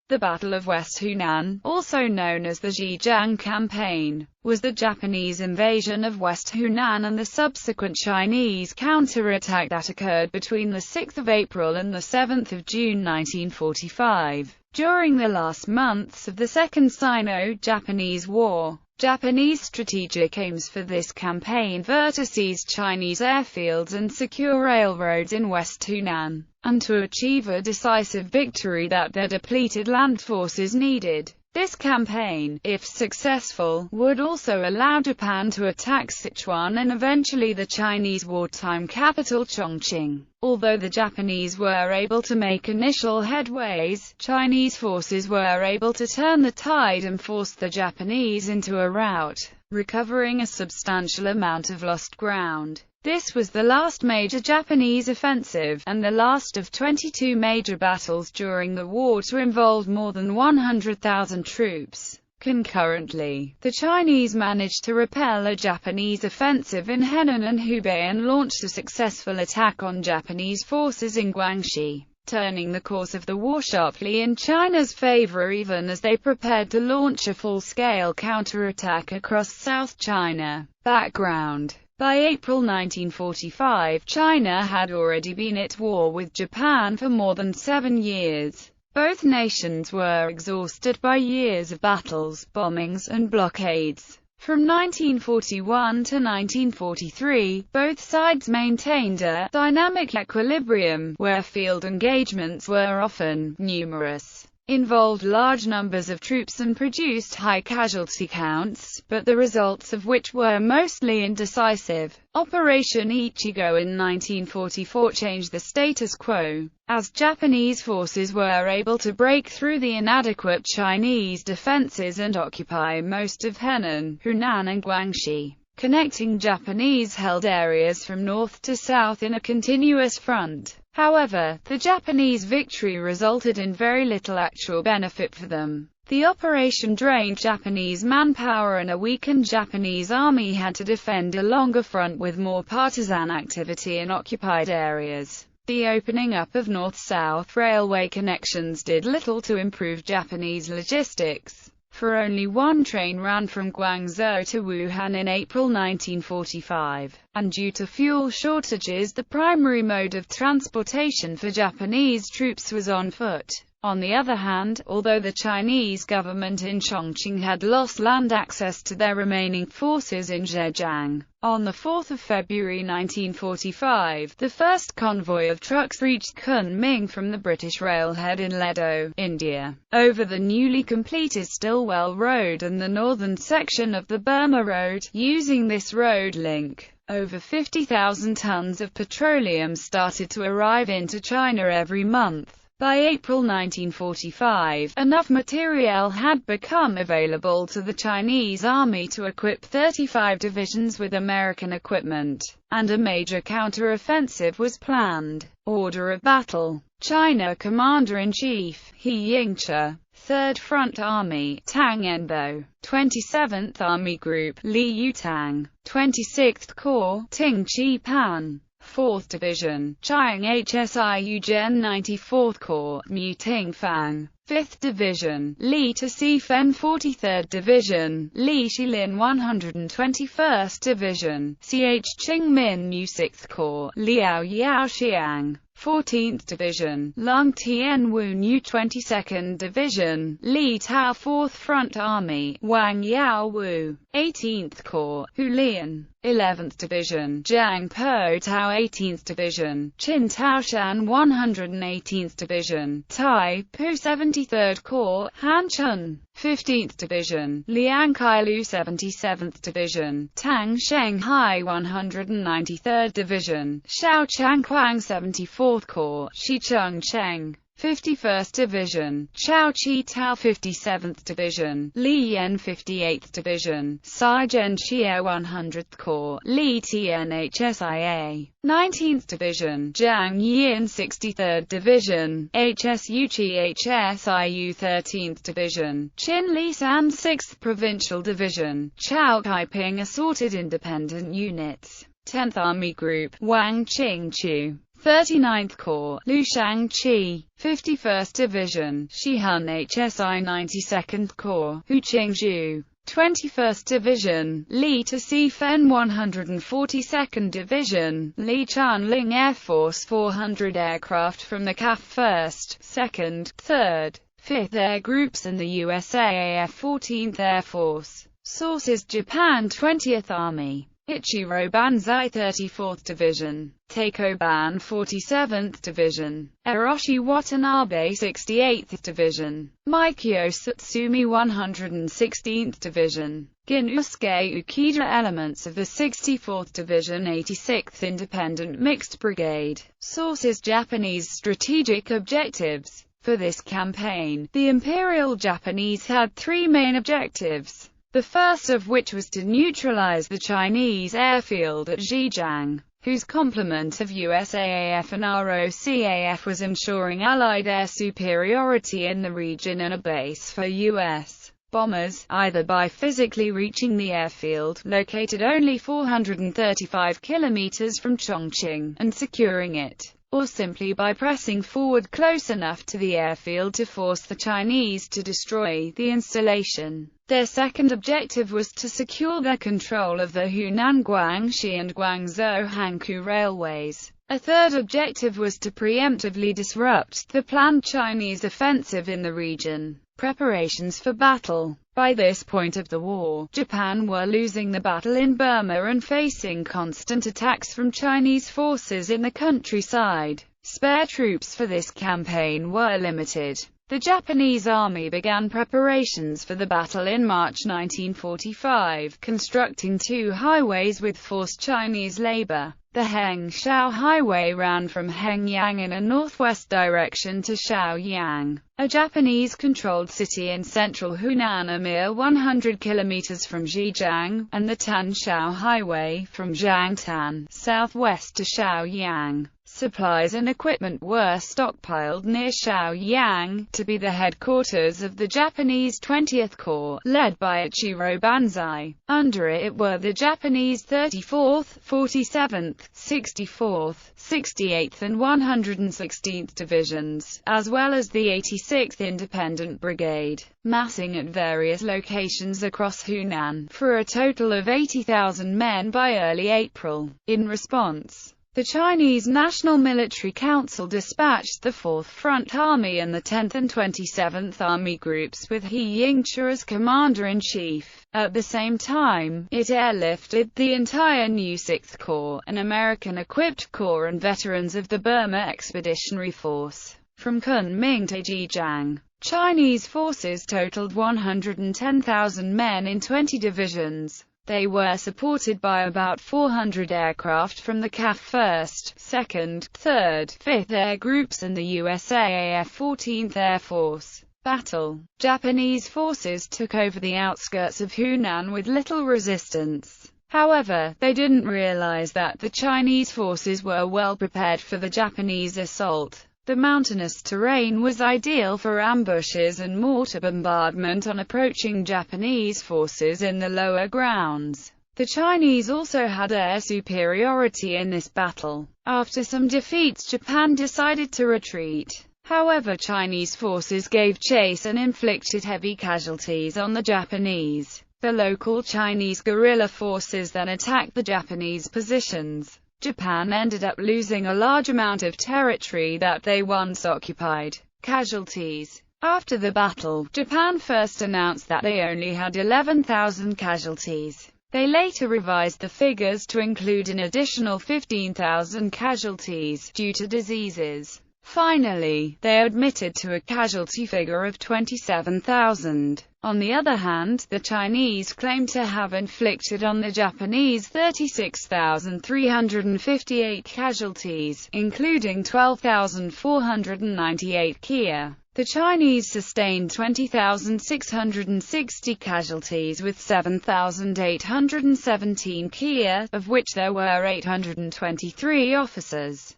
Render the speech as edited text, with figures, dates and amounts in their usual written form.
The Battle of West Hunan, also known as the Zhejiang Campaign, was the Japanese invasion of West Hunan and the subsequent Chinese counterattack that occurred between the 6th of April and the 7th of June 1945. During the last months of the Second Sino-Japanese War, Japanese strategic aims for this campaign were to seize Chinese airfields and secure railroads in West Hunan, and to achieve a decisive victory that their depleted land forces needed. This campaign, if successful, would also allow Japan to attack Sichuan and eventually the Chinese wartime capital Chongqing. Although the Japanese were able to make initial headways, Chinese forces were able to turn the tide and force the Japanese into a rout, recovering a substantial amount of lost ground. This was the last major Japanese offensive, and the last of 22 major battles during the war to involve more than 100,000 troops. Concurrently, the Chinese managed to repel a Japanese offensive in Henan and Hubei and launched a successful attack on Japanese forces in Guangxi, turning the course of the war sharply in China's favor even as they prepared to launch a full-scale counterattack across South China. Background: by April 1945, China had already been at war with Japan for more than 7 years. Both nations were exhausted by years of battles, bombings, and blockades. From 1941 to 1943, both sides maintained a dynamic equilibrium, where field engagements were often numerous, involved large numbers of troops and produced high casualty counts, but the results of which were mostly indecisive. Operation Ichigo in 1944 changed the status quo, as Japanese forces were able to break through the inadequate Chinese defenses and occupy most of Henan, Hunan and Guangxi, connecting Japanese-held areas from north to south in a continuous front. However, the Japanese victory resulted in very little actual benefit for them. The operation drained Japanese manpower and a weakened Japanese army had to defend a longer front with more partisan activity in occupied areas. The opening up of north-south railway connections did little to improve Japanese logistics, for only one train ran from Guangzhou to Wuhan in April 1945, and due to fuel shortages the primary mode of transportation for Japanese troops was on foot. On the other hand, although the Chinese government in Chongqing had lost land access to their remaining forces in Zhejiang, on 4 February 1945, the first convoy of trucks reached Kunming from the British railhead in Ledo, India, over the newly completed Stillwell Road and the northern section of the Burma Road. Using this road link, over 50,000 tons of petroleum started to arrive into China every month. By April 1945, enough material had become available to the Chinese army to equip 35 divisions with American equipment, and a major counter-offensive was planned. Order of battle: China Commander-in-Chief, He Yingche, 3rd Front Army, Tang Enbo, 27th Army Group, Li Yutang, 26th Corps, Ting Chi Pan, 4th Division, Chiang HSIU Gen 94th Corps, Mu Ting Fang, 5th Division, Li Tasi Fen 43rd Division, Li Shilin 121st Division, Ch Ching Min Mu 6th Corps, Liao Yao Xiang, 14th Division, Lung Tien Wu New 22nd Division, Li Tao 4th Front Army, Wang Yao Wu, 18th Corps, Hulian, 11th Division, Jiang Po Tao 18th Division, Qin Tao Shan 118th Division, Tai Pu 73rd Corps, Han Chun, 15th Division, Liang Kailu 77th Division, Tang Shanghai 193rd Division, Xiao Changquang 74th Corps, Shicheng Cheng, 51st Division, Chao Chi Tao 57th Division, Li Yan 58th Division, Sai Zhen Xia 100th Corps, Li Tian HSIA, 19th Division, Zhang Yin 63rd Division, HSU Chi HSIU 13th Division, Qin Li San 6th Provincial Division, Chao Kaiping Assorted Independent Units, 10th Army Group, Wang Qingchu, 39th Corps, Lushangqi, 51st Division, Shihan HSI 92nd Corps, Huqingzhou, 21st Division, Li Tasifen 142nd Division, Li Chanling Air Force 400 aircraft from the CAF 1st, 2nd, 3rd, 5th Air Groups and the USAAF 14th Air Force. Sources: Japan 20th Army, Ichiro Banzai 34th Division, Taikoban 47th Division, Eroshi Watanabe 68th Division, Mikyo Satsumi 116th Division, Ginusuke Ukida elements of the 64th Division 86th Independent Mixed Brigade. Sources: Japanese strategic objectives. For this campaign, the Imperial Japanese had three main objectives. The first of which was to neutralize the Chinese airfield at Zhejiang, whose complement of USAAF and ROCAF was ensuring Allied air superiority in the region and a base for U.S. bombers, either by physically reaching the airfield, located only 435 kilometers from Chongqing, and securing it, or simply by pressing forward close enough to the airfield to force the Chinese to destroy the installation. Their second objective was to secure their control of the Hunan, Guangxi and Guangzhou Hankou railways. A third objective was to preemptively disrupt the planned Chinese offensive in the region. Preparations for battle. By this point of the war, Japan were losing the battle in Burma and facing constant attacks from Chinese forces in the countryside. Spare troops for this campaign were limited. The Japanese army began preparations for the battle in March 1945, constructing two highways with forced Chinese labor. The Hengshao Highway ran from Hengyang in a northwest direction to Shaoyang, a Japanese-controlled city in central Hunan a mere 100 kilometers from Zhejiang, and the Tanshao Highway from Jiangtan, southwest to Shaoyang. Supplies and equipment were stockpiled near Shaoyang, to be the headquarters of the Japanese 20th Corps, led by Ichiro Banzai. Under it were the Japanese 34th, 47th, 64th, 68th and 116th Divisions, as well as the 86th Independent Brigade, massing at various locations across Hunan, for a total of 80,000 men by early April. In response, the Chinese National Military Council dispatched the 4th Front Army and the 10th and 27th Army Groups with He Yingcha as Commander-in-Chief. At the same time, it airlifted the entire new 6th Corps, an American-equipped corps and veterans of the Burma Expeditionary Force, from Kunming to Zhejiang. Chinese forces totaled 110,000 men in 20 divisions. They were supported by about 400 aircraft from the CAF 1st, 2nd, 3rd, 5th Air Groups and the USAAF 14th Air Force. Battle. Japanese forces took over the outskirts of Hunan with little resistance. However, they didn't realize that the Chinese forces were well prepared for the Japanese assault. The mountainous terrain was ideal for ambushes and mortar bombardment on approaching Japanese forces in the lower grounds. The Chinese also had air superiority in this battle. After some defeats, Japan decided to retreat. However, Chinese forces gave chase and inflicted heavy casualties on the Japanese. The local Chinese guerrilla forces then attacked the Japanese positions. Japan ended up losing a large amount of territory that they once occupied. Casualties. After the battle, Japan first announced that they only had 11,000 casualties. They later revised the figures to include an additional 15,000 casualties, due to diseases. Finally, they admitted to a casualty figure of 27,000. On the other hand, the Chinese claimed to have inflicted on the Japanese 36,358 casualties, including 12,498 Kia. The Chinese sustained 20,660 casualties with 7,817 Kia, of which there were 823 officers.